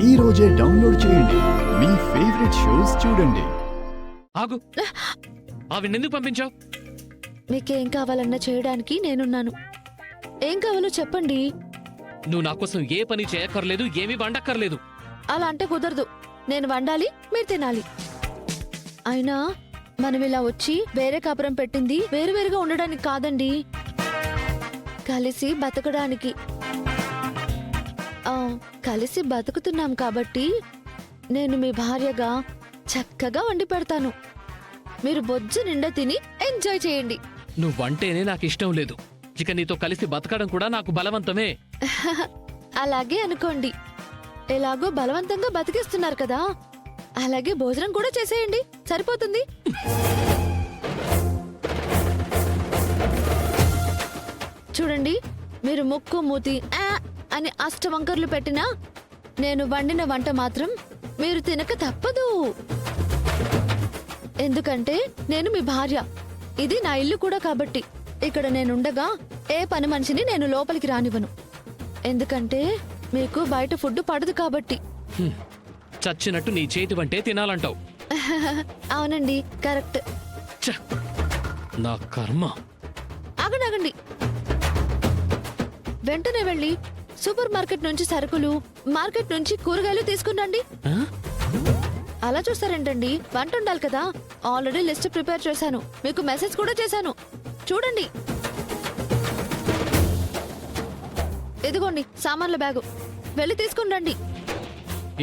ఈ రోజే డౌన్లోడ్ చేయండి. మీ ఫేవరెట్ షోస్ చూడండి. ఆగు, ఆవిడెందుకు పంపించావు? మీకేం కావాలన్నా చేయడానికి నేనున్నాను. ఏం కావాలో చెప్పండి. నువ్వు నా కోసం ఏ పని చేయక్కర్లేదు, ఏమీ వండక్కర్లేదు. అలా అంటే కుదరదు. నేను వండాలి, మీరు తినాలి. అయినా మనం ఇలా వచ్చి వేరే కాపురం పెట్టింది వేరువేరుగా ఉండడానికి కాదండి, కలిసి బతకడానికి. కలిసి బతుకుతున్నాం కాబట్టి నేను మీ భార్యగా చక్కగా వండి పెడతాను. మీరు బొజ్జు నిండా తిని ఎంజాయ్ చేయండి. నువ్వంటేనే నాకు ఇష్టం లేదు. ఇక నీతో కలిసి బతకడం కూడా నాకు బలవంతమే. అలాగే అనుకోండి. ఎలాగో బలవంతంగా బతికిస్తున్నారు కదా, అలాగే భోజనం కూడా చేసేయండి, సరిపోతుంది. చూడండి, మీరు ముక్కు మూతి అని అష్టవంకర్లు పెట్టినా నేను వండిన వంట మాత్రం మీరు తినక తప్పదు. ఎందుకంటే నేను మీ భార్య, ఇది నా ఇల్లు కూడా కాబట్టి ఇక్కడ నేనుండగా ఏ పని మనిషిని నేను లోపలికి రానివ్వను. ఎందుకంటే మీకు బయట ఫుడ్ పడదు కాబట్టి. చచ్చినట్టు నీ చేతి వంటే తినాలంటావు. అవునండి, కరెక్ట్. ఛ! నా కర్మ. ఆగండి. వెంటనే వెళ్ళి సూపర్ మార్కెట్ నుంచి సరుకులు, మార్కెట్ నుంచి కూరగాయలు తీసుకురండి. ఆ? అలా చూస్తారేంటండి? వంట ఉండాలి కదా. ఆల్రెడీ లిస్ట్ ప్రిపేర్ చేశాను, మీకు మెసేజ్ కూడా చేశాను, చూడండి. ఇదిగోండి సామాన్ల బ్యాగు, వెళ్ళి తీసుకుని రండి.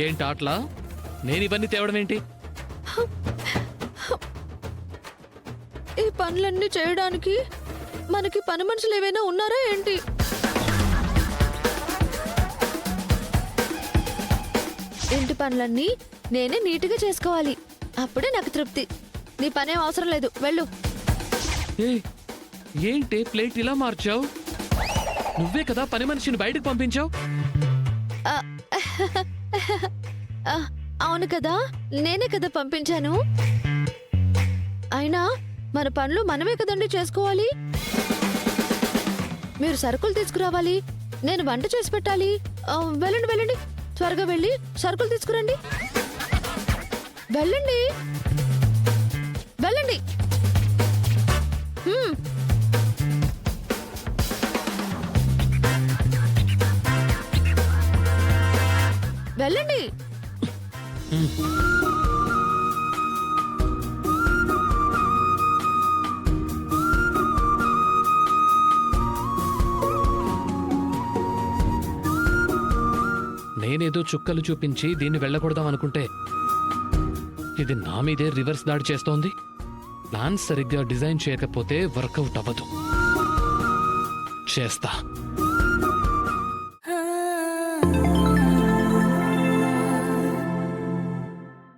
ఏంటి అట్లా? నేను ఇవన్నీ తేవడం ఏంటి? ఈ పనులన్నీ చేయడానికి మనకి పని మనుషులు ఏవైనా ఉన్నారా ఏంటి? ఇంటి పనులన్నీ నేనే నీట్గా చేసుకోవాలి, అప్పుడే నాకు తృప్తి. నీ పనేం అవసరం లేదు, వెళ్ళు. ఏంటి ప్లేట్ ఇలా మార్చావు? నువ్వే కదా పని మనిషిని బయటకు పంపించావు. అవును కదా, నేనే కదా పంపించాను. అయినా మన పనులు మనమే కదండి చేసుకోవాలి. మీరు సరుకులు తీసుకురావాలి, నేను వంట చేసి పెట్టాలి. వెళ్ళండి, త్వరగా వెళ్ళి సరుకులు తీసుకురండి. వెళ్ళండి. వెళ్ళండి. నేనేదో చుక్కలు చూపించి దీన్ని వెళ్ళకూడదాం అనుకుంటే ఇది నా మీదే రివర్స్ దాడి చేస్తోంది. ప్లాన్ సరిగ్గా డిజైన్ చేయకపోతే వర్కౌట్ అవ్వదు. చేస్తా.